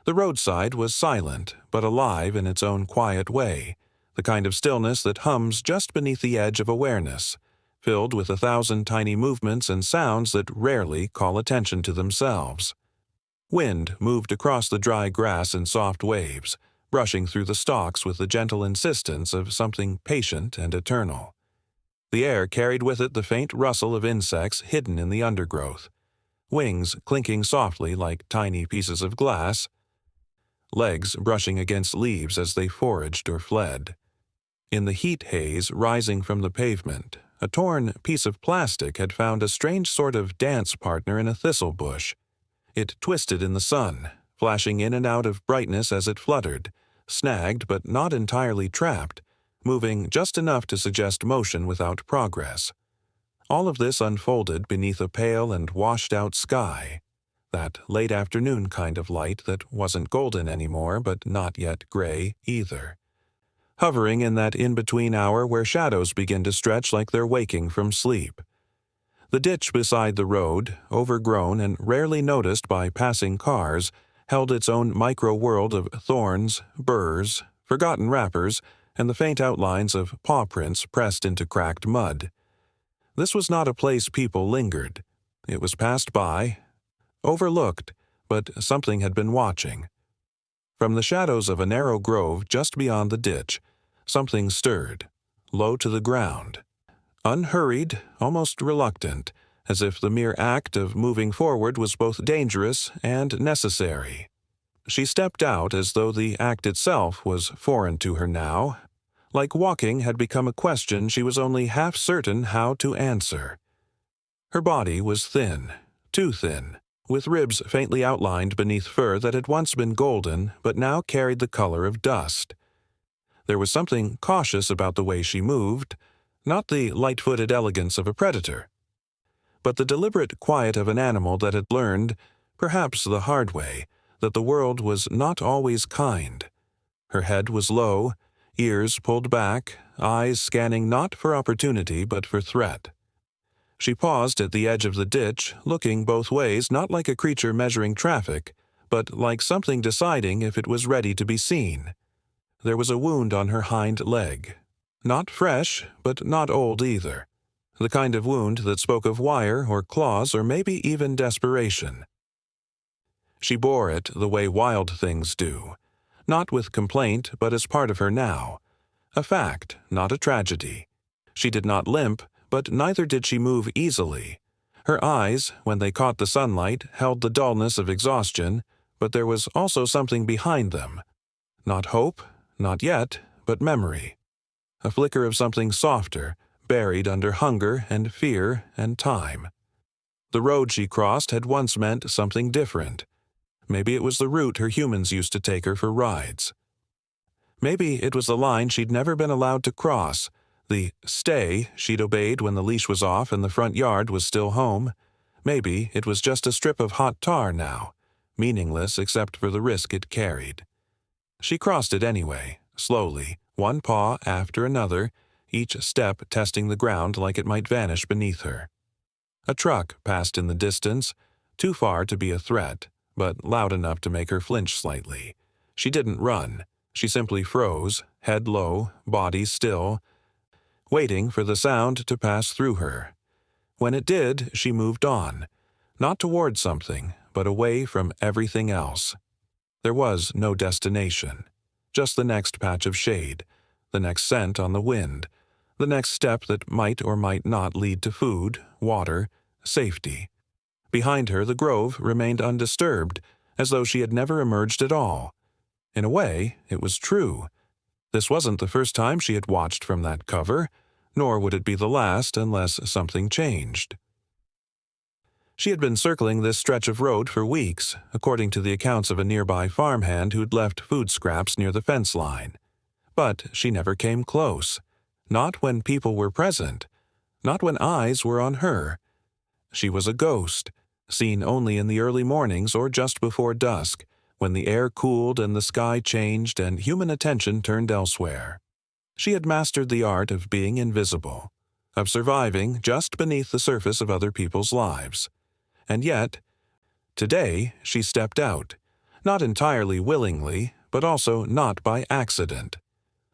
The roadside was silent, but alive in its own quiet way, the kind of stillness that hums just beneath the edge of awareness, filled with 1,000 tiny movements and sounds that rarely call attention to themselves. Wind moved across the dry grass in soft waves, brushing through the stalks with the gentle insistence of something patient and eternal. The air carried with it the faint rustle of insects hidden in the undergrowth, wings clinking softly like tiny pieces of glass, legs brushing against leaves as they foraged or fled. In the heat haze rising from the pavement, a torn piece of plastic had found a strange sort of dance partner in a thistle bush. It twisted in the sun, flashing in and out of brightness as it fluttered, snagged but not entirely trapped, moving just enough to suggest motion without progress. All of this unfolded beneath a pale and washed-out sky, that late afternoon kind of light that wasn't golden anymore but not yet gray either, hovering in that in-between hour where shadows begin to stretch like they're waking from sleep. The ditch beside the road, overgrown and rarely noticed by passing cars, held its own micro-world of thorns, burrs, forgotten wrappers, and the faint outlines of paw prints pressed into cracked mud. This was not a place people lingered. It was passed by, overlooked, but something had been watching. From the shadows of a narrow grove just beyond the ditch, something stirred, low to the ground. Unhurried, almost reluctant, as if the mere act of moving forward was both dangerous and necessary. She stepped out as though the act itself was foreign to her now, like walking had become a question she was only half certain how to answer. Her body was thin, too thin, with ribs faintly outlined beneath fur that had once been golden but now carried the color of dust. There was something cautious about the way she moved, not the light-footed elegance of a predator, but the deliberate quiet of an animal that had learned, perhaps the hard way, that the world was not always kind. Her head was low, ears pulled back, eyes scanning not for opportunity but for threat. She paused at the edge of the ditch, looking both ways not like a creature measuring traffic, but like something deciding if it was ready to be seen. There was a wound on her hind leg. Not fresh, but not old either. The kind of wound that spoke of wire or claws or maybe even desperation. She bore it the way wild things do, not with complaint but as part of her now. A fact, not a tragedy. She did not limp, but neither did she move easily. Her eyes, when they caught the sunlight, held the dullness of exhaustion, but there was also something behind them. Not hope, not yet, but memory. A flicker of something softer, buried under hunger and fear and time. The road she crossed had once meant something different. Maybe it was the route her humans used to take her for rides. Maybe it was the line she'd never been allowed to cross, the stay she'd obeyed when the leash was off and the front yard was still home. Maybe it was just a strip of hot tar now, meaningless except for the risk it carried. She crossed it anyway, slowly, one paw after another, each step testing the ground like it might vanish beneath her. A truck passed in the distance, too far to be a threat, but loud enough to make her flinch slightly. She didn't run. She simply froze, head low, body still, waiting for the sound to pass through her. When it did, she moved on, not toward something, but away from everything else. There was no destination, just the next patch of shade, the next scent on the wind, the next step that might or might not lead to food, water, safety. Behind her, the grove remained undisturbed, as though she had never emerged at all. In a way, it was true. This wasn't the first time she had watched from that cover, nor would it be the last unless something changed. She had been circling this stretch of road for weeks, according to the accounts of a nearby farmhand who'd left food scraps near the fence line. But she never came close. Not when people were present. Not when eyes were on her. She was a ghost, seen only in the early mornings or just before dusk, when the air cooled and the sky changed and human attention turned elsewhere. She had mastered the art of being invisible, of surviving just beneath the surface of other people's lives. And yet, today she stepped out, Not entirely willingly, but also not by accident.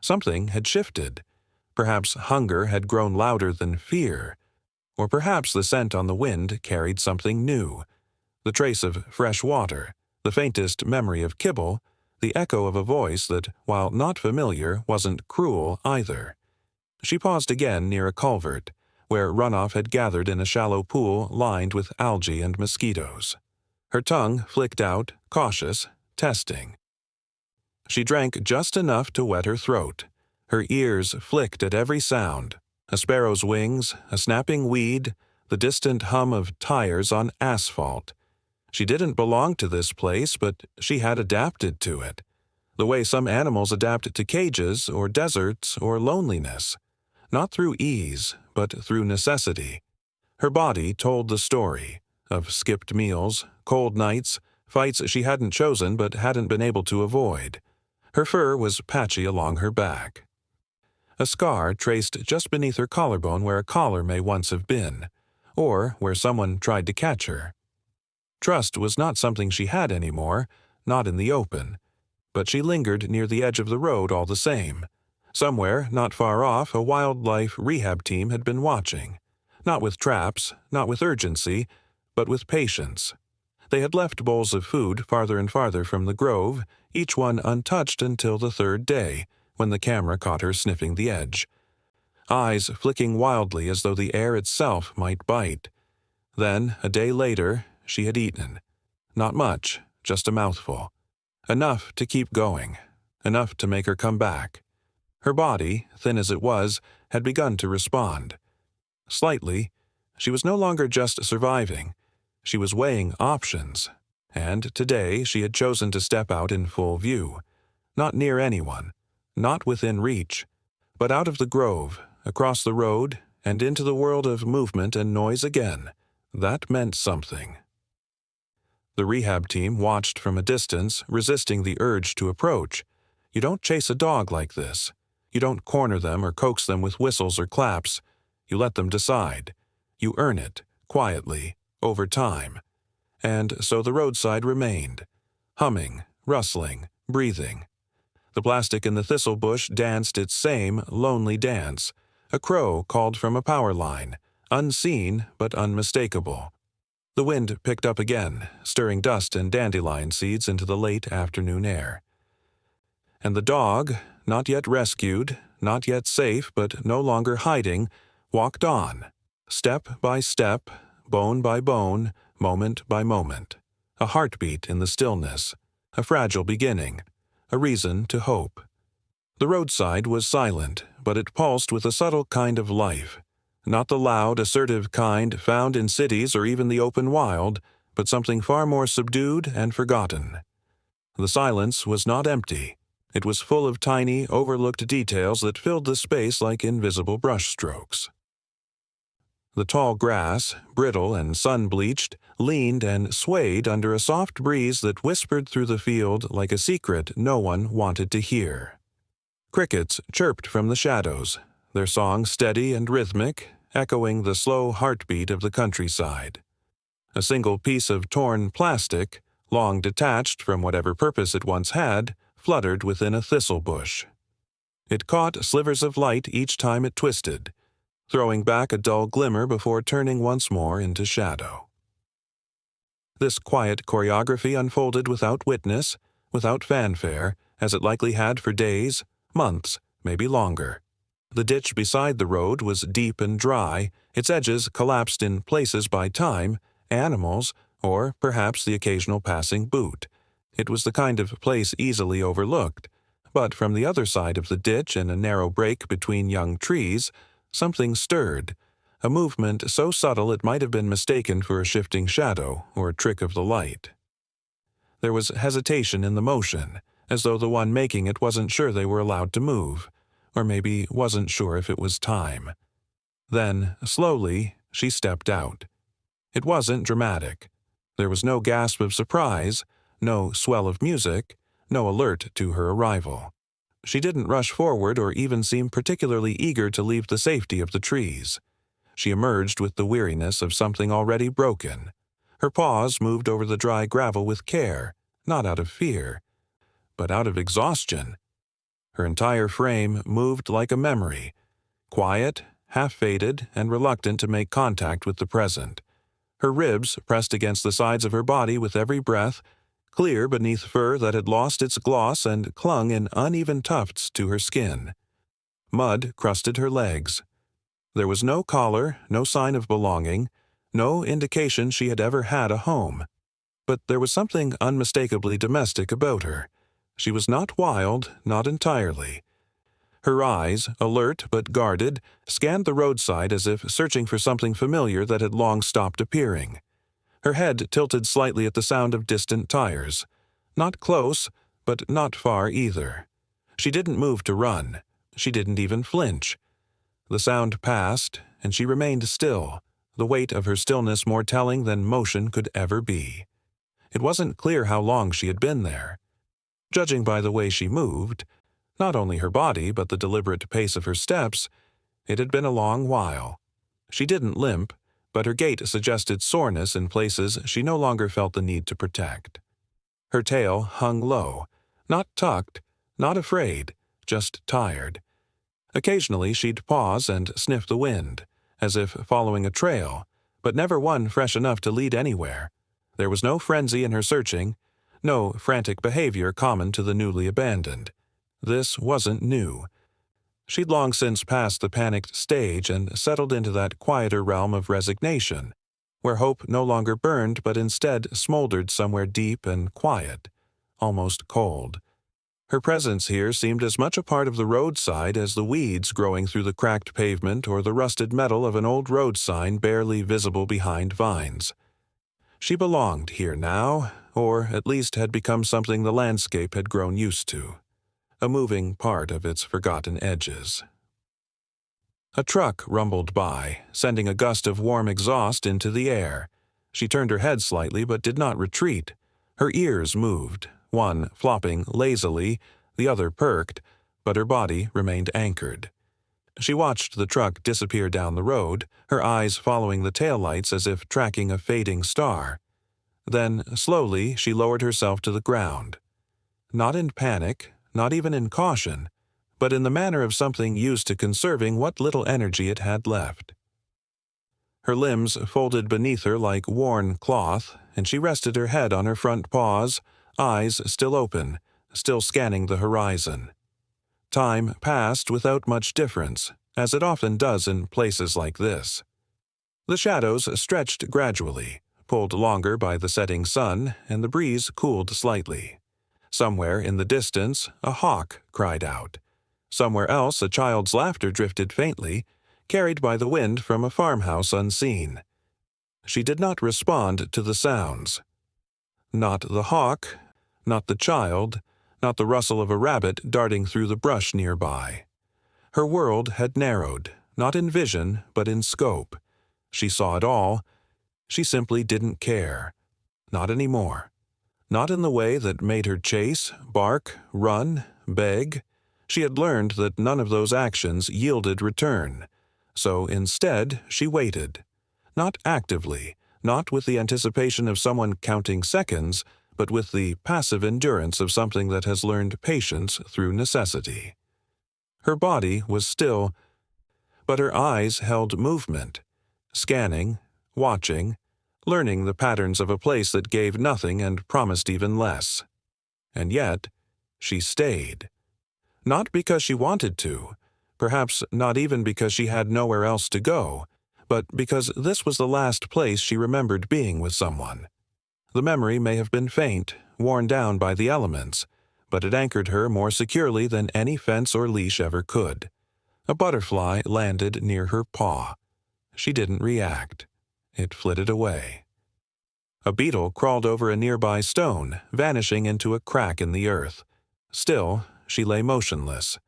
Something had shifted. Perhaps hunger had grown louder than fear. Or perhaps the scent on the wind carried something new. The trace of fresh water, the faintest memory of kibble, the echo of a voice that, while not familiar, wasn't cruel either. She paused again near a culvert, where runoff had gathered in a shallow pool lined with algae and mosquitoes. Her tongue flicked out, cautious, testing. She drank just enough to wet her throat. Her ears flicked at every sound: a sparrow's wings, a snapping weed, the distant hum of tires on asphalt. She didn't belong to this place, but she had adapted to it, the way some animals adapt to cages or deserts or loneliness, not through ease, but through necessity. Her body told the story of skipped meals, cold nights, fights she hadn't chosen but hadn't been able to avoid. Her fur was patchy along her back. A scar traced just beneath her collarbone where a collar may once have been, or where someone tried to catch her. Trust was not something she had anymore, not in the open, but she lingered near the edge of the road all the same. Somewhere, not far off, a wildlife rehab team had been watching, not with traps, not with urgency, but with patience. They had left bowls of food farther and farther from the grove, each one untouched until the third day, when the camera caught her sniffing the edge. Eyes flicking wildly as though the air itself might bite. Then, a day later, she had eaten. Not much, just a mouthful. Enough to keep going. Enough to make her come back. Her body, thin as it was, had begun to respond. Slightly. She was no longer just surviving. She was weighing options. And today she had chosen to step out in full view. Not near anyone. Not within reach. But out of the grove, across the road, and into the world of movement and noise again. That meant something. The rehab team watched from a distance, resisting the urge to approach. You don't chase a dog like this. You don't corner them or coax them with whistles or claps. You let them decide. You earn it, quietly, over time. And so the roadside remained, humming, rustling, breathing. The plastic in the thistle bush danced its same lonely dance. A crow called from a power line, unseen but unmistakable. The wind picked up again, stirring dust and dandelion seeds into the late afternoon air. And the dog, not yet rescued, not yet safe but no longer hiding, walked on, step by step, bone by bone, moment by moment. A heartbeat in the stillness, a fragile beginning, a reason to hope. The roadside was silent, but it pulsed with a subtle kind of life. Not the loud, assertive kind found in cities or even the open wild, but something far more subdued and forgotten. The silence was not empty. It was full of tiny, overlooked details that filled the space like invisible brushstrokes. The tall grass, brittle and sun-bleached, leaned and swayed under a soft breeze that whispered through the field like a secret no one wanted to hear. Crickets chirped from the shadows, their song steady and rhythmic, echoing the slow heartbeat of the countryside. A single piece of torn plastic, long detached from whatever purpose it once had, fluttered within a thistle bush. It caught slivers of light each time it twisted, throwing back a dull glimmer before turning once more into shadow. This quiet choreography unfolded without witness, without fanfare, as it likely had for days, months, maybe longer. The ditch beside the road was deep and dry, its edges collapsed in places by time, animals, or perhaps the occasional passing boot. It was the kind of place easily overlooked, but from the other side of the ditch in a narrow break between young trees, something stirred, a movement so subtle it might have been mistaken for a shifting shadow or a trick of the light. There was hesitation in the motion, as though the one making it wasn't sure they were allowed to move, or maybe wasn't sure if it was time. Then, slowly, she stepped out. It wasn't dramatic. There was no gasp of surprise, no swell of music, no alert to her arrival. She didn't rush forward or even seem particularly eager to leave the safety of the trees. She emerged with the weariness of something already broken. Her paws moved over the dry gravel with care, not out of fear, but out of exhaustion. Her entire frame moved like a memory, quiet, half-faded, and reluctant to make contact with the present. Her ribs pressed against the sides of her body with every breath, clear beneath fur that had lost its gloss and clung in uneven tufts to her skin. Mud crusted her legs. There was no collar, no sign of belonging, no indication she had ever had a home. But there was something unmistakably domestic about her. She was not wild, not entirely. Her eyes, alert but guarded, scanned the roadside as if searching for something familiar that had long stopped appearing. Her head tilted slightly at the sound of distant tires. Not close, but not far either. She didn't move to run. She didn't even flinch. The sound passed, and she remained still, the weight of her stillness more telling than motion could ever be. It wasn't clear how long she had been there. Judging by the way she moved, not only her body but the deliberate pace of her steps, it had been a long while. She didn't limp, but her gait suggested soreness in places she no longer felt the need to protect. Her tail hung low, not tucked, not afraid, just tired. Occasionally she'd pause and sniff the wind, as if following a trail, but never one fresh enough to lead anywhere. There was no frenzy in her searching, no frantic behavior common to the newly abandoned. This wasn't new. She'd long since passed the panicked stage and settled into that quieter realm of resignation, where hope no longer burned but instead smoldered somewhere deep and quiet, almost cold. Her presence here seemed as much a part of the roadside as the weeds growing through the cracked pavement or the rusted metal of an old road sign barely visible behind vines. She belonged here now, or at least had become something the landscape had grown used to, a moving part of its forgotten edges. A truck rumbled by, sending a gust of warm exhaust into the air. She turned her head slightly but did not retreat. Her ears moved, one flopping lazily, the other perked, but her body remained anchored. She watched the truck disappear down the road, her eyes following the taillights as if tracking a fading star. Then, slowly, she lowered herself to the ground. Not in panic, not even in caution, but in the manner of something used to conserving what little energy it had left. Her limbs folded beneath her like worn cloth, and she rested her head on her front paws, eyes still open, still scanning the horizon. Time passed without much difference, as it often does in places like this. The shadows stretched gradually, pulled longer by the setting sun, and the breeze cooled slightly. Somewhere in the distance, a hawk cried out. Somewhere else, a child's laughter drifted faintly, carried by the wind from a farmhouse unseen. She did not respond to the sounds. Not the hawk, not the child, not the rustle of a rabbit darting through the brush nearby. Her world had narrowed, not in vision, but in scope. She saw it all. She simply didn't care. Not anymore. Not in the way that made her chase, bark, run, beg. She had learned that none of those actions yielded return. So instead, she waited. Not actively, not with the anticipation of someone counting seconds, but with the passive endurance of something that has learned patience through necessity. Her body was still, but her eyes held movement, scanning, watching, learning the patterns of a place that gave nothing and promised even less. And yet, she stayed. Not because she wanted to, perhaps not even because she had nowhere else to go, but because this was the last place she remembered being with someone. The memory may have been faint, worn down by the elements, but it anchored her more securely than any fence or leash ever could. A butterfly landed near her paw. She didn't react. It flitted away. A beetle crawled over a nearby stone, vanishing into a crack in the earth. Still, she lay motionless.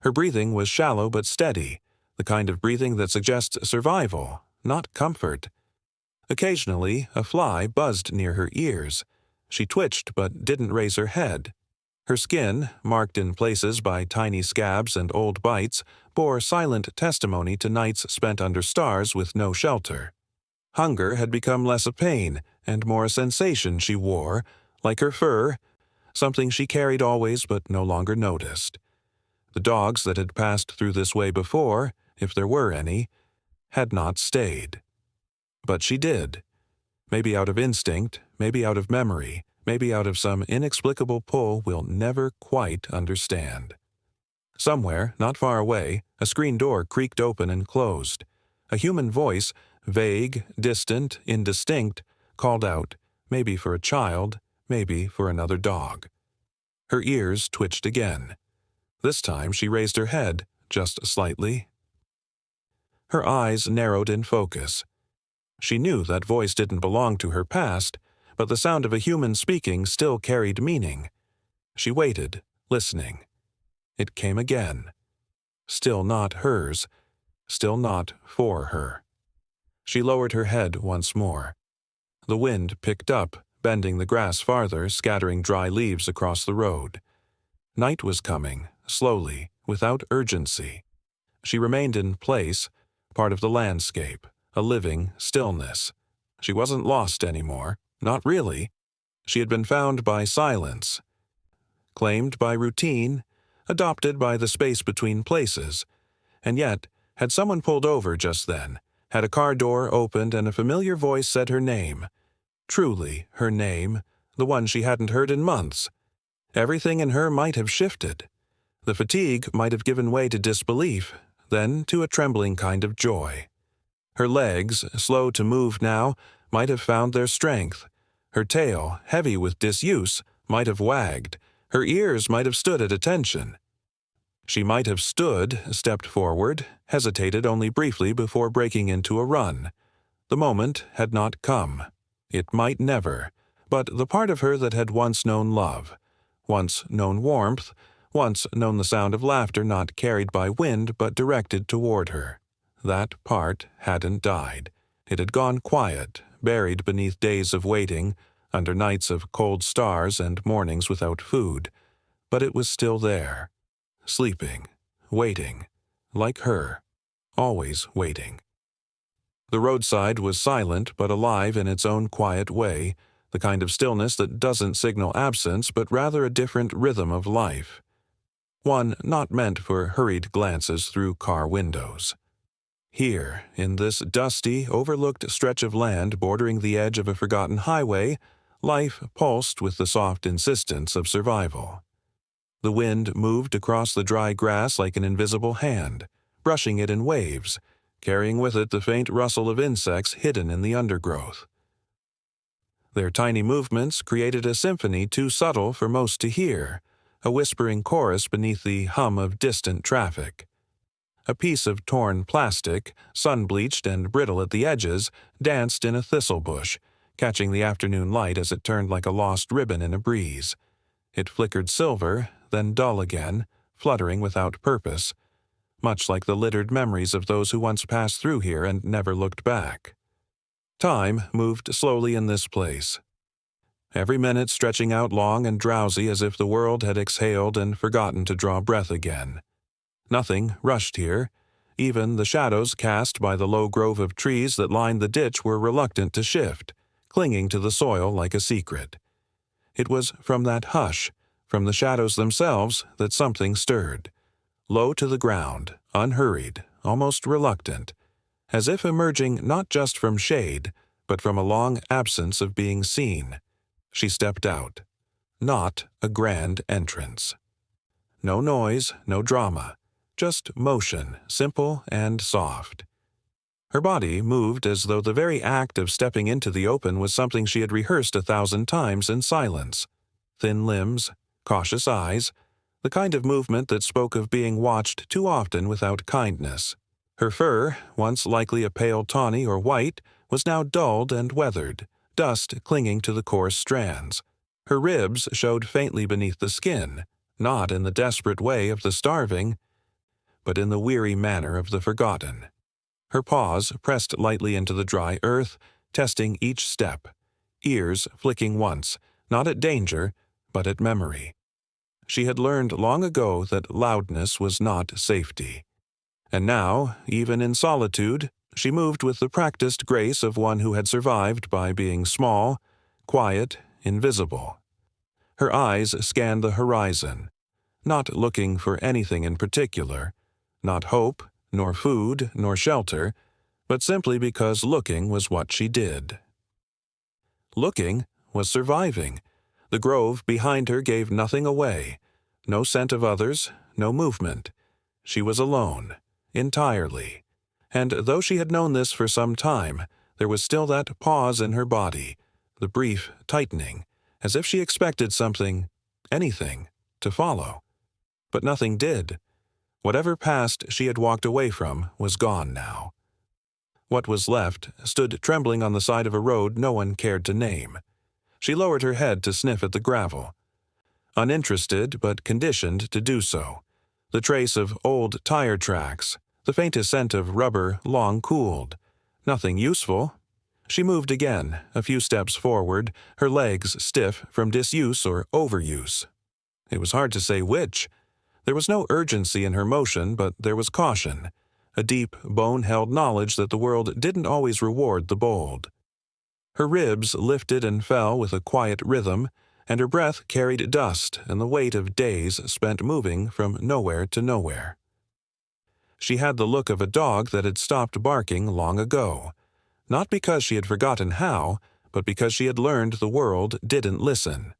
Her breathing was shallow but steady, the kind of breathing that suggests survival, not comfort. Occasionally, a fly buzzed near her ears. She twitched but didn't raise her head. Her skin, marked in places by tiny scabs and old bites, bore silent testimony to nights spent under stars with no shelter. Hunger had become less a pain and more a sensation she wore, like her fur, something she carried always but no longer noticed. The dogs that had passed through this way before, if there were any, had not stayed. But she did. Maybe out of instinct, maybe out of memory, maybe out of some inexplicable pull we'll never quite understand. Somewhere, not far away, a screen door creaked open and closed. A human voice, vague, distant, indistinct, called out, maybe for a child, maybe for another dog. Her ears twitched again. This time she raised her head, just slightly. Her eyes narrowed in focus. She knew that voice didn't belong to her past, but the sound of a human speaking still carried meaning. She waited, listening. It came again. Still not hers, still not for her. She lowered her head once more. The wind picked up, bending the grass farther, scattering dry leaves across the road. Night was coming, slowly, without urgency. She remained in place, part of the landscape, a living stillness. She wasn't lost anymore, not really. She had been found by silence, claimed by routine, adopted by the space between places. And yet, had someone pulled over just then, had a car door opened and a familiar voice said her name, truly her name, the one she hadn't heard in months, everything in her might have shifted. The fatigue might have given way to disbelief, then to a trembling kind of joy. Her legs, slow to move now, might have found their strength. Her tail, heavy with disuse, might have wagged. Her ears might have stood at attention. She might have stood, stepped forward, hesitated only briefly before breaking into a run. The moment had not come. It might never, but the part of her that had once known love, once known warmth, once known the sound of laughter not carried by wind but directed toward her, that part hadn't died. It had gone quiet, buried beneath days of waiting, under nights of cold stars and mornings without food, but it was still there, sleeping, waiting, like her, always waiting. The roadside was silent but alive in its own quiet way, the kind of stillness that doesn't signal absence but rather a different rhythm of life. One not meant for hurried glances through car windows. Here, in this dusty, overlooked stretch of land bordering the edge of a forgotten highway, life pulsed with the soft insistence of survival. The wind moved across the dry grass like an invisible hand, brushing it in waves, carrying with it the faint rustle of insects hidden in the undergrowth. Their tiny movements created a symphony too subtle for most to hear, a whispering chorus beneath the hum of distant traffic. A piece of torn plastic, sun-bleached and brittle at the edges, danced in a thistle bush, catching the afternoon light as it turned like a lost ribbon in a breeze. It flickered silver, then dull again, fluttering without purpose, much like the littered memories of those who once passed through here and never looked back. Time moved slowly in this place, every minute stretching out long and drowsy as if the world had exhaled and forgotten to draw breath again. Nothing rushed here. Even the shadows cast by the low grove of trees that lined the ditch were reluctant to shift, clinging to the soil like a secret. It was from that hush, from the shadows themselves, that something stirred. Low to the ground, unhurried, almost reluctant, as if emerging not just from shade, but from a long absence of being seen. She stepped out. Not a grand entrance. No noise, no drama. Just motion, simple and soft. Her body moved as though the very act of stepping into the open was something she had rehearsed 1,000 times in silence. Thin limbs, cautious eyes, the kind of movement that spoke of being watched too often without kindness. Her fur, once likely a pale tawny or white, was now dulled and weathered, dust clinging to the coarse strands. Her ribs showed faintly beneath the skin, not in the desperate way of the starving, but in the weary manner of the forgotten. Her paws pressed lightly into the dry earth, testing each step, ears flicking once, not at danger, but at memory. She had learned long ago that loudness was not safety. And now, even in solitude, she moved with the practiced grace of one who had survived by being small, quiet, invisible. Her eyes scanned the horizon, not looking for anything in particular, not hope, nor food, nor shelter, but simply because looking was what she did. Looking was surviving. The grove behind her gave nothing away, no scent of others, no movement. She was alone, entirely. And though she had known this for some time, there was still that pause in her body, the brief tightening, as if she expected something, anything, to follow. But nothing did. Whatever past she had walked away from was gone now. What was left stood trembling on the side of a road no one cared to name. She lowered her head to sniff at the gravel. Uninterested but conditioned to do so. The trace of old tire tracks, the faintest scent of rubber long cooled. Nothing useful. She moved again, a few steps forward, her legs stiff from disuse or overuse. It was hard to say which. There was no urgency in her motion, but there was caution, a deep, bone-held knowledge that the world didn't always reward the bold. Her ribs lifted and fell with a quiet rhythm, and her breath carried dust and the weight of days spent moving from nowhere to nowhere. She had the look of a dog that had stopped barking long ago, not because she had forgotten how, but because she had learned the world didn't listen.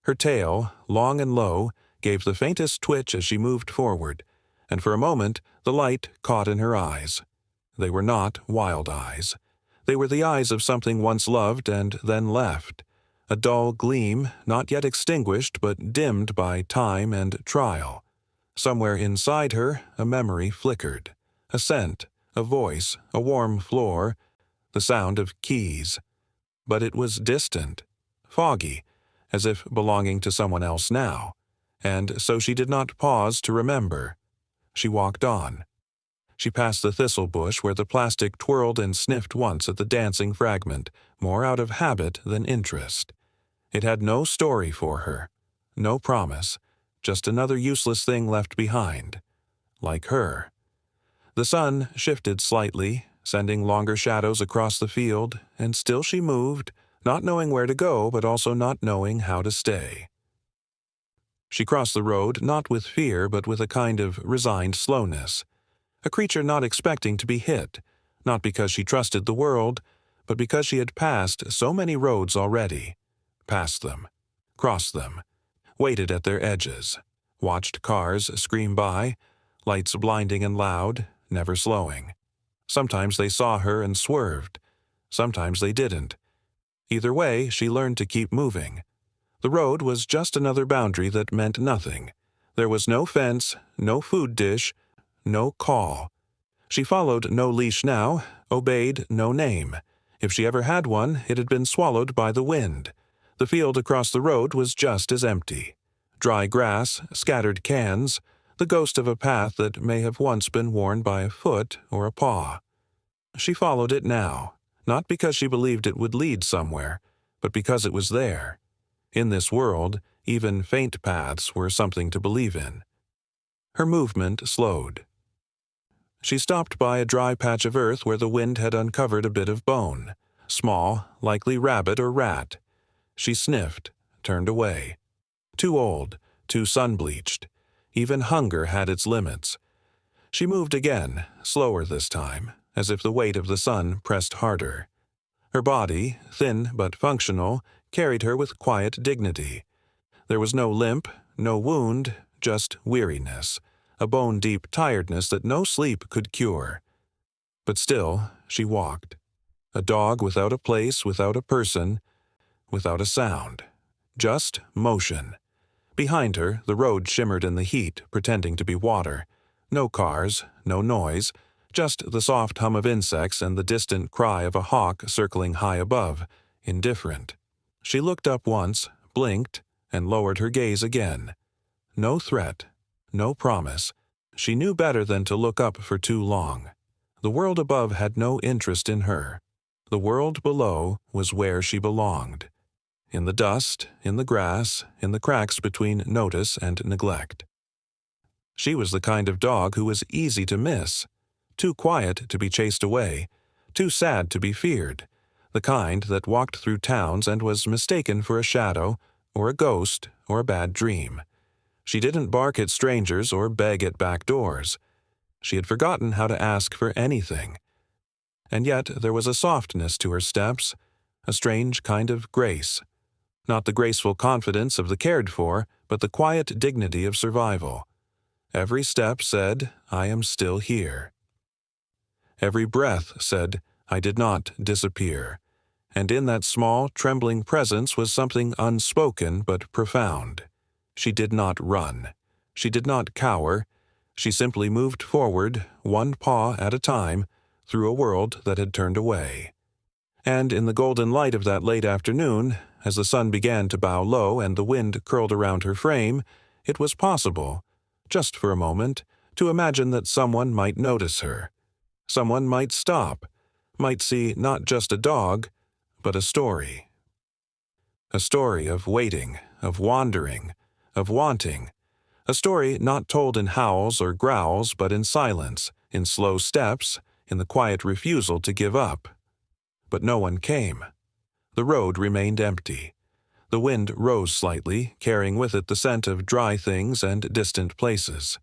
Her tail, long and low, gave the faintest twitch as she moved forward, and for a moment the light caught in her eyes. They were not wild eyes. They were the eyes of something once loved and then left, a dull gleam not yet extinguished but dimmed by time and trial. Somewhere inside her a memory flickered, a scent, a voice, a warm floor, the sound of keys. But it was distant, foggy, as if belonging to someone else now, and so she did not pause to remember. She walked on. She passed the thistle bush where the plastic twirled and sniffed once at the dancing fragment, more out of habit than interest. It had no story for her, no promise, just another useless thing left behind, like her. The sun shifted slightly, sending longer shadows across the field, and still she moved, not knowing where to go but also not knowing how to stay. She crossed the road not with fear but with a kind of resigned slowness, a creature not expecting to be hit, not because she trusted the world, but because she had passed so many roads already, passed them, crossed them, waited at their edges, watched cars scream by, lights blinding and loud, never slowing. Sometimes they saw her and swerved. Sometimes they didn't. Either way, she learned to keep moving. The road was just another boundary that meant nothing. There was no fence, no food dish, no call. She followed no leash now, obeyed no name. If she ever had one, it had been swallowed by the wind. The field across the road was just as empty. Dry grass, scattered cans, the ghost of a path that may have once been worn by a foot or a paw. She followed it now, not because she believed it would lead somewhere, but because it was there. In this world, even faint paths were something to believe in. Her movement slowed. She stopped by a dry patch of earth where the wind had uncovered a bit of bone, small, likely rabbit or rat. She sniffed, turned away. Too old, too sun-bleached. Even hunger had its limits. She moved again, slower this time, as if the weight of the sun pressed harder. Her body, thin but functional, carried her with quiet dignity. There was no limp, no wound, just weariness, a bone-deep tiredness that no sleep could cure. But still, she walked. A dog without a place, without a person, without a sound. Just motion. Behind her, the road shimmered in the heat, pretending to be water. No cars, no noise, just the soft hum of insects and the distant cry of a hawk circling high above, indifferent. She looked up once, blinked, and lowered her gaze again. No threat, no promise. She knew better than to look up for too long. The world above had no interest in her. The world below was where she belonged. In the dust, in the grass, in the cracks between notice and neglect. She was the kind of dog who was easy to miss, too quiet to be chased away, too sad to be feared, the kind that walked through towns and was mistaken for a shadow, or a ghost, or a bad dream. She didn't bark at strangers or beg at back doors. She had forgotten how to ask for anything. And yet there was a softness to her steps, a strange kind of grace. Not the graceful confidence of the cared for, but the quiet dignity of survival. Every step said, "I am still here." Every breath said, "I did not disappear." And in that small, trembling presence was something unspoken but profound. She did not run. She did not cower. She simply moved forward, one paw at a time, through a world that had turned away. And in the golden light of that late afternoon, as the sun began to bow low and the wind curled around her frame, it was possible, just for a moment, to imagine that someone might notice her. Someone might stop, might see not just a dog, but a story. A story of waiting, of wandering, of wanting. A story not told in howls or growls, but in silence, in slow steps, in the quiet refusal to give up. But no one came. The road remained empty. The wind rose slightly, carrying with it the scent of dry things and distant places.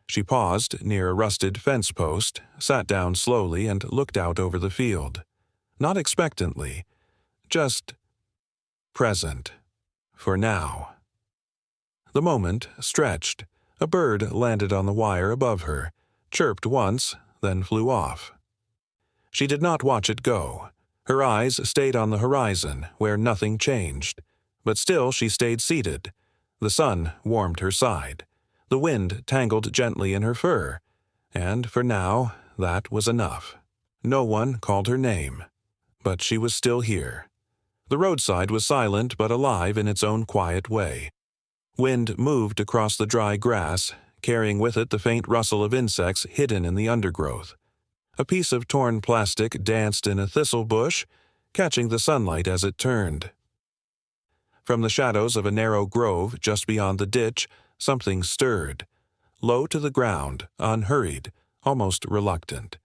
She paused near a rusted fence post, sat down slowly, and looked out over the field. Not expectantly, just present. For now. The moment stretched. A bird landed on the wire above her, chirped once, then flew off. She did not watch it go. Her eyes stayed on the horizon, where nothing changed. But still she stayed seated. The sun warmed her side. The wind tangled gently in her fur. And for now, that was enough. No one called her name. But she was still here. The roadside was silent but alive in its own quiet way. Wind moved across the dry grass, carrying with it the faint rustle of insects hidden in the undergrowth. A piece of torn plastic danced in a thistle bush, catching the sunlight as it turned. From the shadows of a narrow grove just beyond the ditch, something stirred. Low to the ground, unhurried, almost reluctant.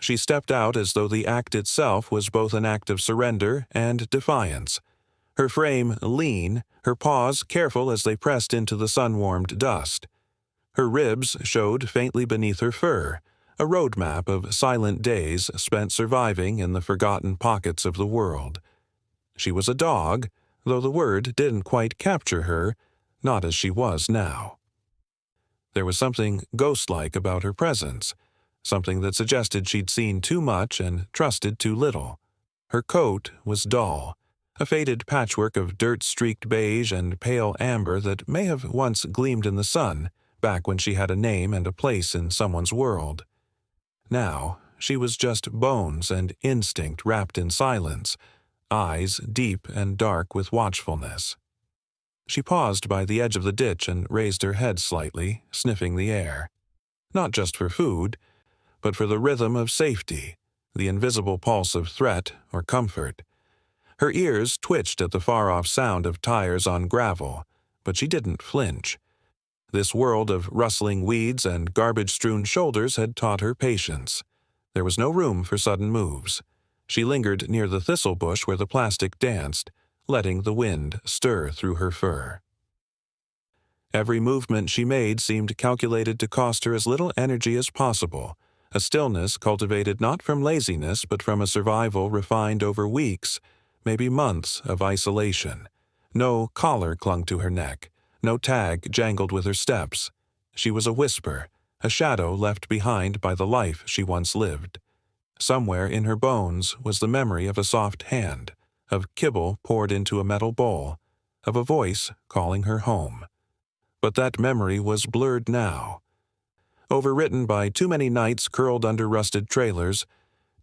She stepped out as though the act itself was both an act of surrender and defiance. Her frame lean, her paws careful as they pressed into the sun-warmed dust. Her ribs showed faintly beneath her fur, a road map of silent days spent surviving in the forgotten pockets of the world. She was a dog, though the word didn't quite capture her, not as she was now. There was something ghost-like about her presence, something that suggested she'd seen too much and trusted too little. Her coat was dull, a faded patchwork of dirt-streaked beige and pale amber that may have once gleamed in the sun, back when she had a name and a place in someone's world. Now, she was just bones and instinct wrapped in silence, eyes deep and dark with watchfulness. She paused by the edge of the ditch and raised her head slightly, sniffing the air. Not just for food, but for the rhythm of safety, the invisible pulse of threat or comfort. Her ears twitched at the far-off sound of tires on gravel, but she didn't flinch. This world of rustling weeds and garbage-strewn shoulders had taught her patience. There was no room for sudden moves. She lingered near the thistle bush where the plastic danced, letting the wind stir through her fur. Every movement she made seemed calculated to cost her as little energy as possible, a stillness cultivated not from laziness but from a survival refined over weeks, maybe months of isolation. No collar clung to her neck. No tag jangled with her steps. She was a whisper, a shadow left behind by the life she once lived. Somewhere in her bones was the memory of a soft hand, of kibble poured into a metal bowl, of a voice calling her home. But that memory was blurred now. Overwritten by too many nights curled under rusted trailers,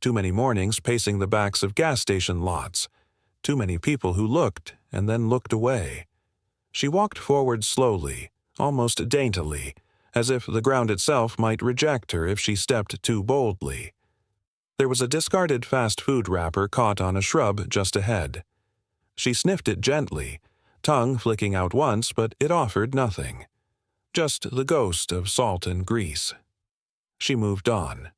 too many mornings pacing the backs of gas station lots, too many people who looked and then looked away. She walked forward slowly, almost daintily, as if the ground itself might reject her if she stepped too boldly. There was a discarded fast food wrapper caught on a shrub just ahead. She sniffed it gently, tongue flicking out once, but it offered nothing. Just the ghost of salt and grease. She moved on.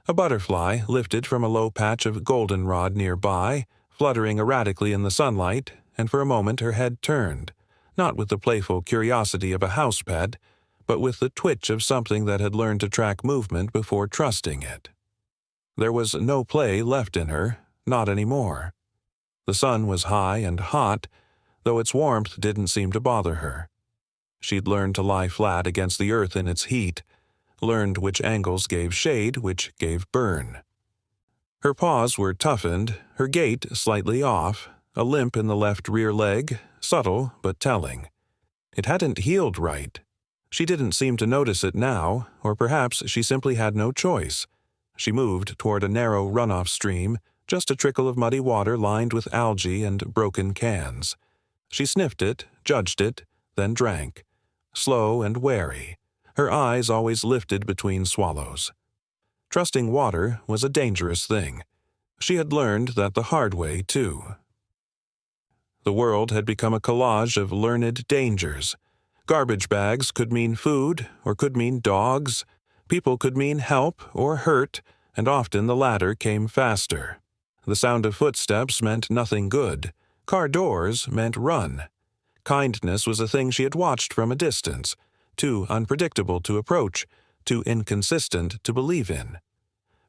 A butterfly lifted from a low patch of goldenrod nearby, fluttering erratically in the sunlight, and for a moment her head turned, not with the playful curiosity of a house pet, but with the twitch of something that had learned to track movement before trusting it. There was no play left in her, not anymore. The sun was high and hot, though its warmth didn't seem to bother her. She'd learned to lie flat against the earth in its heat, learned which angles gave shade, which gave burn. Her paws were toughened, her gait slightly off, a limp in the left rear leg, subtle but telling. It hadn't healed right. She didn't seem to notice it now, or perhaps she simply had no choice. She moved toward a narrow runoff stream, just a trickle of muddy water lined with algae and broken cans. She sniffed it, judged it, then drank, slow and wary, her eyes always lifted between swallows. Trusting water was a dangerous thing. She had learned that the hard way, too. The world had become a collage of learned dangers. Garbage bags could mean food or could mean dogs. People could mean help or hurt, and often the latter came faster. The sound of footsteps meant nothing good. Car doors meant run. Kindness was a thing she had watched from a distance, too unpredictable to approach, too inconsistent to believe in.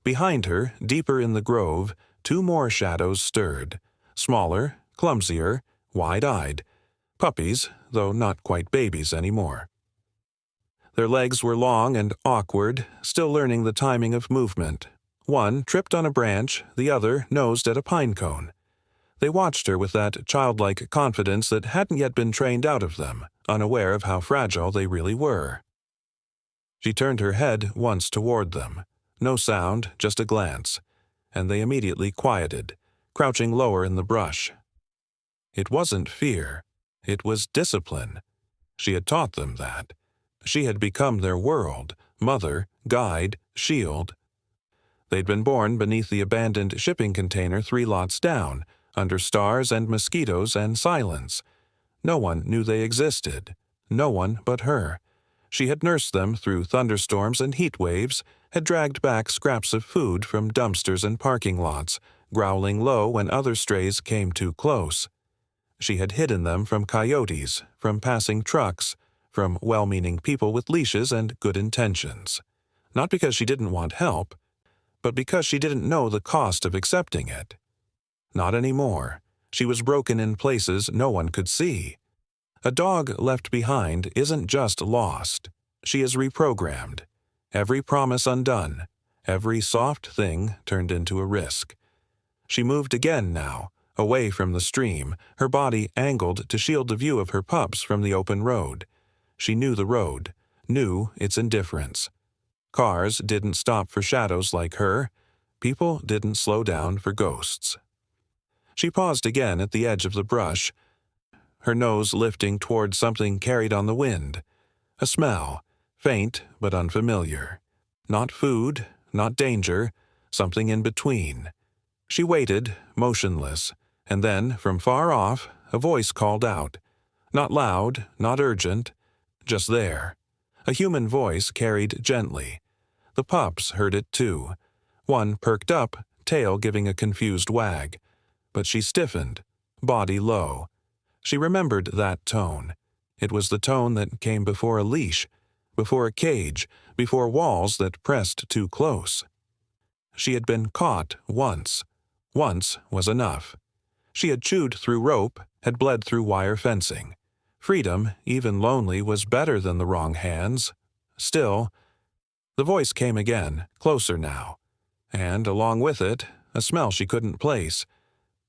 Behind her, deeper in the grove, two more shadows stirred, smaller, clumsier, wide-eyed, puppies, though not quite babies anymore. Their legs were long and awkward, still learning the timing of movement. One tripped on a branch, the other nosed at a pine cone. They watched her with that childlike confidence that hadn't yet been trained out of them, unaware of how fragile they really were. She turned her head once toward them. No sound, just a glance, and they immediately quieted, crouching lower in the brush. It wasn't fear. It was discipline. She had taught them that. She had become their world, mother, guide, shield. They'd been born beneath the abandoned shipping container 3 lots down, under stars and mosquitoes and silence. No one knew they existed. No one but her. She had nursed them through thunderstorms and heat waves, had dragged back scraps of food from dumpsters and parking lots, growling low when other strays came too close. She had hidden them from coyotes, from passing trucks, from well-meaning people with leashes and good intentions. Not because she didn't want help, but because she didn't know the cost of accepting it. Not anymore. She was broken in places no one could see. A dog left behind isn't just lost. She is reprogrammed. Every promise undone, every soft thing turned into a risk. She moved again now, away from the stream, her body angled to shield the view of her pups from the open road. She knew the road, knew its indifference. Cars didn't stop for shadows like her. People didn't slow down for ghosts. She paused again at the edge of the brush, her nose lifting toward something carried on the wind. A smell, faint but unfamiliar. Not food, not danger, something in between. She waited, motionless, and then, from far off, a voice called out. Not loud, not urgent, just there. A human voice carried gently. The pups heard it too. One perked up, tail giving a confused wag. But she stiffened, body low. She remembered that tone. It was the tone that came before a leash, before a cage, before walls that pressed too close. She had been caught once. Once was enough. She had chewed through rope, had bled through wire fencing. Freedom, even lonely, was better than the wrong hands. Still, the voice came again, closer now. And, along with it, a smell she couldn't place.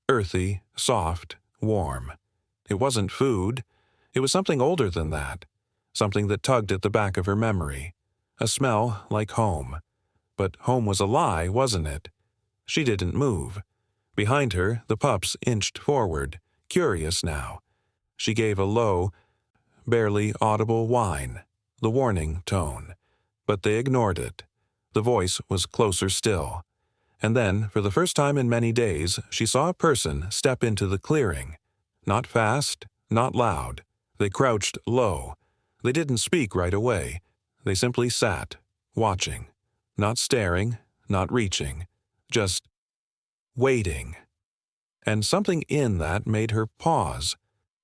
Earthy, soft, warm. It wasn't food. It was something older than that. Something that tugged at the back of her memory. A smell like home. But home was a lie, wasn't it? She didn't move. Behind her, the pups inched forward, curious now. She gave a low, barely audible whine, the warning tone. But they ignored it. The voice was closer still. And then, for the first time in many days, she saw a person step into the clearing. Not fast, not loud. They crouched low. They didn't speak right away. They simply sat, watching. Not staring, not reaching. Just waiting. and something in that made her pause.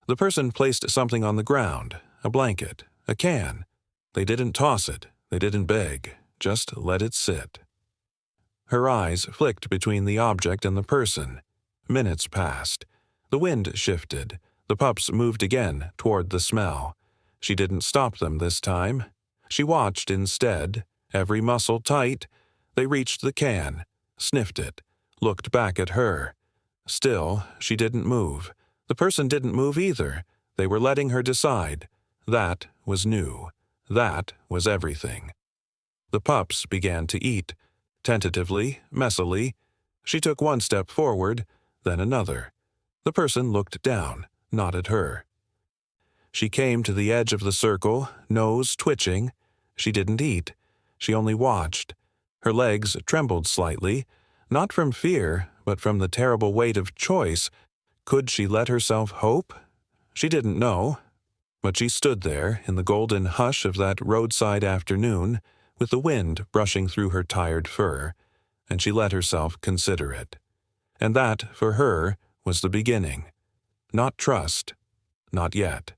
The person placed something on the ground, a blanket, a can. They didn't toss it, they didn't beg, just let it sit. Her eyes flicked between the object and the person. Minutes passed. The wind shifted. The pups moved again toward the smell. She didn't stop them this time. She watched instead, every muscle tight. They reached the can, sniffed it, looked back at her. Still, she didn't move. The person didn't move either. They were letting her decide. That was new. That was everything. The pups began to eat. Tentatively, messily. She took one step forward, then another. The person looked down, not at her. She came to the edge of the circle, nose twitching. She didn't eat. She only watched. Her legs trembled slightly, not from fear, but from the terrible weight of choice. Could she let herself hope? She didn't know. But she stood there in the golden hush of that roadside afternoon, with the wind brushing through her tired fur, and she let herself consider it. And that, for her, was the beginning. Not trust. Not yet.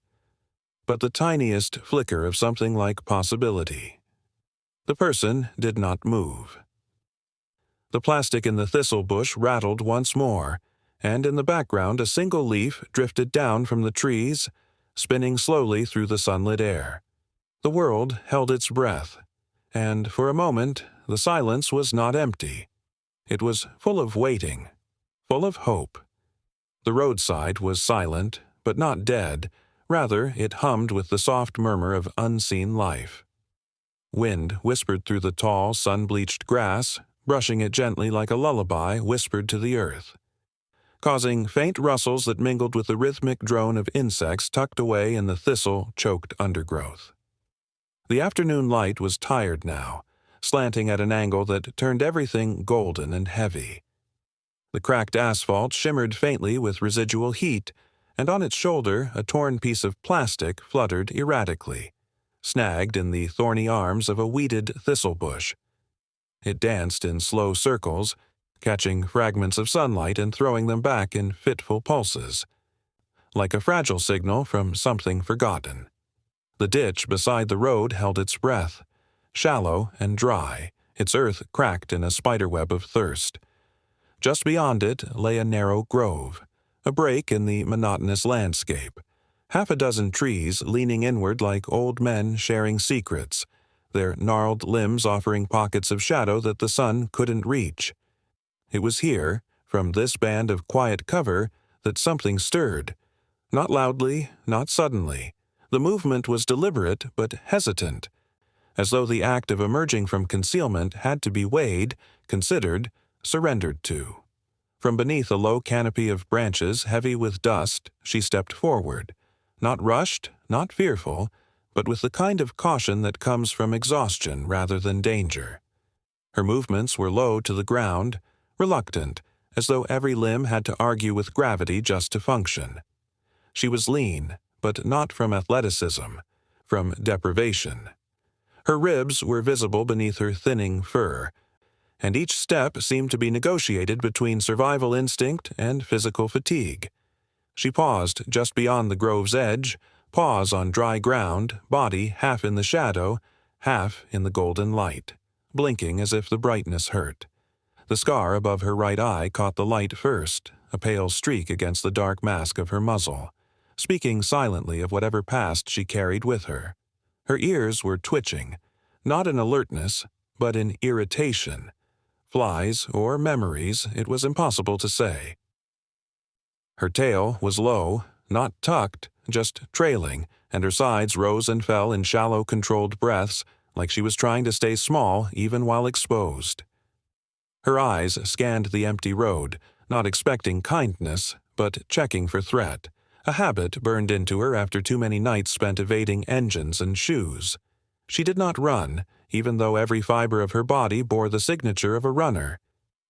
But the tiniest flicker of something like possibility. The person did not move. The plastic in the thistle bush rattled once more, and in the background a single leaf drifted down from the trees, spinning slowly through the sunlit air. The world held its breath, and for a moment the silence was not empty. It was full of waiting, full of hope. The roadside was silent, but not dead. Rather, it hummed with the soft murmur of unseen life. Wind whispered through the tall, sun-bleached grass, brushing it gently like a lullaby whispered to the earth, causing faint rustles that mingled with the rhythmic drone of insects tucked away in the thistle-choked undergrowth. The afternoon light was tired now, slanting at an angle that turned everything golden and heavy. The cracked asphalt shimmered faintly with residual heat, and on its shoulder a torn piece of plastic fluttered erratically, snagged in the thorny arms of a weeded thistle bush. It danced in slow circles, catching fragments of sunlight and throwing them back in fitful pulses, like a fragile signal from something forgotten. The ditch beside the road held its breath, shallow and dry, its earth cracked in a spiderweb of thirst. Just beyond it lay a narrow grove, a break in the monotonous landscape, half a dozen trees leaning inward like old men sharing secrets, their gnarled limbs offering pockets of shadow that the sun couldn't reach. It was here, from this band of quiet cover, that something stirred. Not loudly, not suddenly. The movement was deliberate but hesitant, as though the act of emerging from concealment had to be weighed, considered, surrendered to. From beneath a low canopy of branches heavy with dust, she stepped forward, not rushed, not fearful, but with the kind of caution that comes from exhaustion rather than danger. Her movements were low to the ground, reluctant, as though every limb had to argue with gravity just to function. She was lean, but not from athleticism, from deprivation. Her ribs were visible beneath her thinning fur, and each step seemed to be negotiated between survival instinct and physical fatigue. She paused just beyond the grove's edge, pause on dry ground, body half in the shadow, half in the golden light, blinking as if the brightness hurt. The scar above her right eye caught the light first, a pale streak against the dark mask of her muzzle, speaking silently of whatever past she carried with her. Her ears were twitching, not in alertness, but in irritation. Flies or memories, it was impossible to say. Her tail was low, not tucked, just trailing, and her sides rose and fell in shallow, controlled breaths, like she was trying to stay small even while exposed. Her eyes scanned the empty road, not expecting kindness, but checking for threat, a habit burned into her after too many nights spent evading engines and shoes. She did not run, even though every fiber of her body bore the signature of a runner.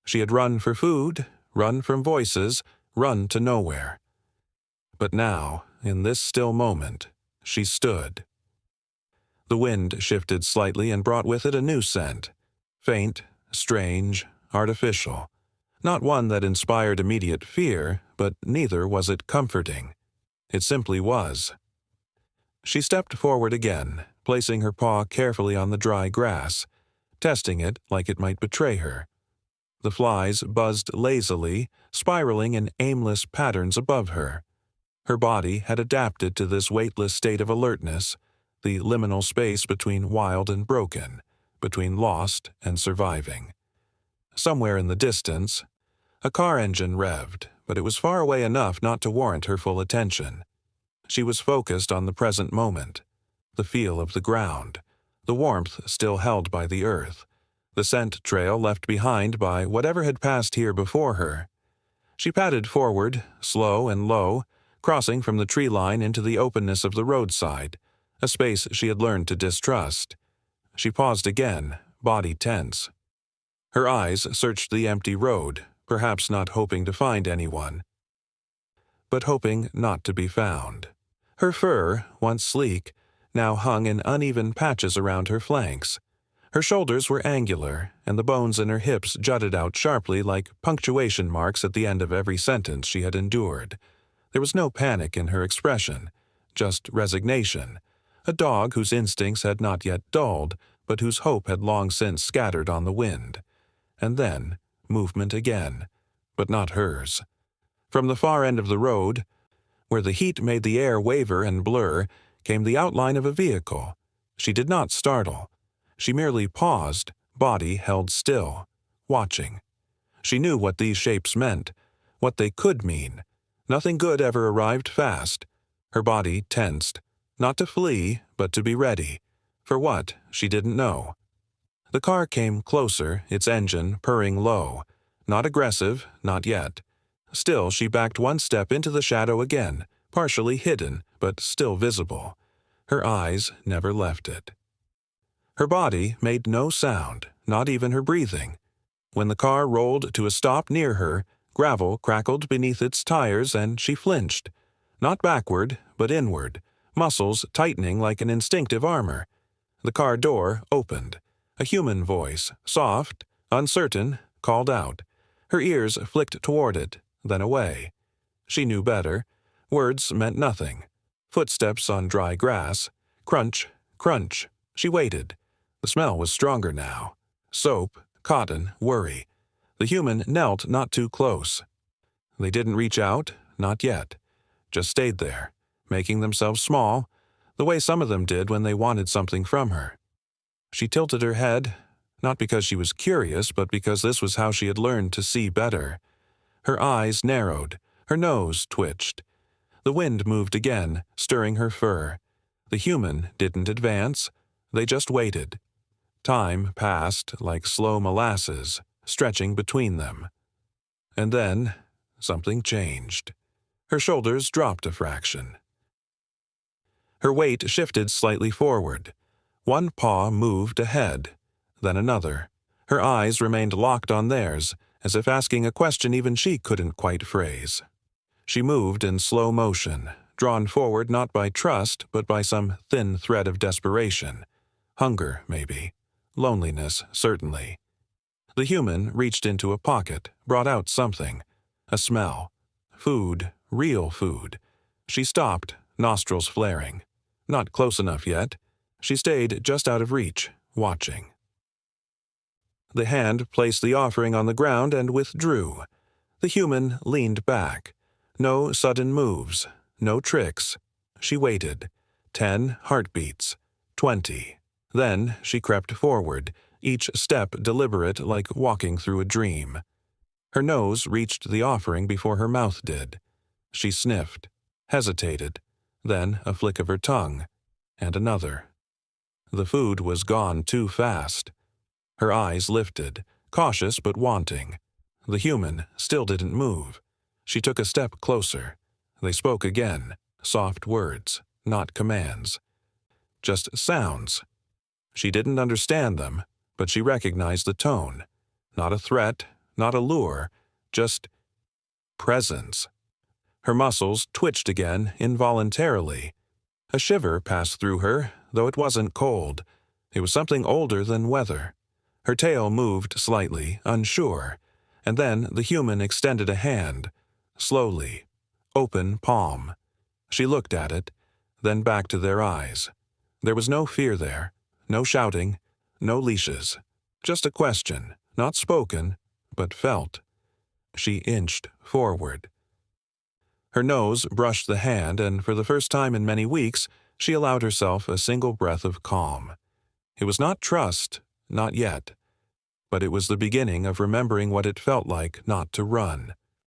She had run for food, run from voices, run to nowhere. But now, in this still moment, she stood. The wind shifted slightly and brought with it a new scent, faint, strange, artificial. Not one that inspired immediate fear, but neither was it comforting. It simply was. She stepped forward again, placing her paw carefully on the dry grass, testing it like it might betray her. The flies buzzed lazily, spiraling in aimless patterns above her. Her body had adapted to this weightless state of alertness, the liminal space between wild and broken, between lost and surviving. Somewhere in the distance, a car engine revved, but it was far away enough not to warrant her full attention. She was focused on the present moment, the feel of the ground, the warmth still held by the earth, the scent trail left behind by whatever had passed here before her. She padded forward, slow and low, crossing from the tree line into the openness of the roadside, a space she had learned to distrust. She paused again, body tense. Her eyes searched the empty road, perhaps not hoping to find anyone, but hoping not to be found. Her fur, once sleek, now hung in uneven patches around her flanks. Her shoulders were angular, and the bones in her hips jutted out sharply like punctuation marks at the end of every sentence she had endured. There was no panic in her expression, just resignation, a dog whose instincts had not yet dulled, but whose hope had long since scattered on the wind. And then, movement again, but not hers. From the far end of the road, where the heat made the air waver and blur, came the outline of a vehicle. She did not startle. She merely paused, body held still, watching. She knew what these shapes meant, what they could mean. Nothing good ever arrived fast. Her body tensed, not to flee, but to be ready. For what, she didn't know. The car came closer, its engine purring low. Not aggressive, not yet. Still, she backed one step into the shadow again, partially hidden, but still visible. Her eyes never left it. Her body made no sound, not even her breathing. When the car rolled to a stop near her, gravel crackled beneath its tires and she flinched. Not backward, but inward, muscles tightening like an instinctive armor. The car door opened. A human voice, soft, uncertain, called out. Her ears flicked toward it, then away. She knew better. Words meant nothing. Footsteps on dry grass. Crunch, crunch. She waited. The smell was stronger now. Soap, cotton, worry. The human knelt not too close. They didn't reach out, not yet. Just stayed there, making themselves small, the way some of them did when they wanted something from her. She tilted her head, not because she was curious, but because this was how she had learned to see better. Her eyes narrowed, her nose twitched. The wind moved again, stirring her fur. The human didn't advance. They just waited. Time passed like slow molasses, stretching between them. And then, something changed. Her shoulders dropped a fraction. Her weight shifted slightly forward. One paw moved ahead, then another. Her eyes remained locked on theirs, as if asking a question even she couldn't quite phrase. She moved in slow motion, drawn forward not by trust, but by some thin thread of desperation. Hunger, maybe. Loneliness, certainly. The human reached into a pocket, brought out something. A smell. Food, real food. She stopped, nostrils flaring. Not close enough yet. She stayed just out of reach, watching. The hand placed the offering on the ground and withdrew. The human leaned back. No sudden moves, no tricks. She waited. 10 heartbeats. 20. Then she crept forward, each step deliberate like walking through a dream. Her nose reached the offering before her mouth did. She sniffed, hesitated, then a flick of her tongue, and another. The food was gone too fast. Her eyes lifted, cautious but wanting. The human still didn't move. She took a step closer. They spoke again, soft words, not commands. Just sounds. She didn't understand them, but she recognized the tone. Not a threat, not a lure, just presence. Her muscles twitched again involuntarily. A shiver passed through her, though it wasn't cold. It was something older than weather. Her tail moved slightly, unsure, and then the human extended a hand. slowly. Open palm. She looked at it, then back to their eyes. There was no fear there, no shouting, no leashes. Just a question, not spoken, but felt. She inched forward. Her nose brushed the hand, and for the first time in many weeks, she allowed herself a single breath of calm. It was not trust, not yet, but it was the beginning of remembering what it felt like not to run.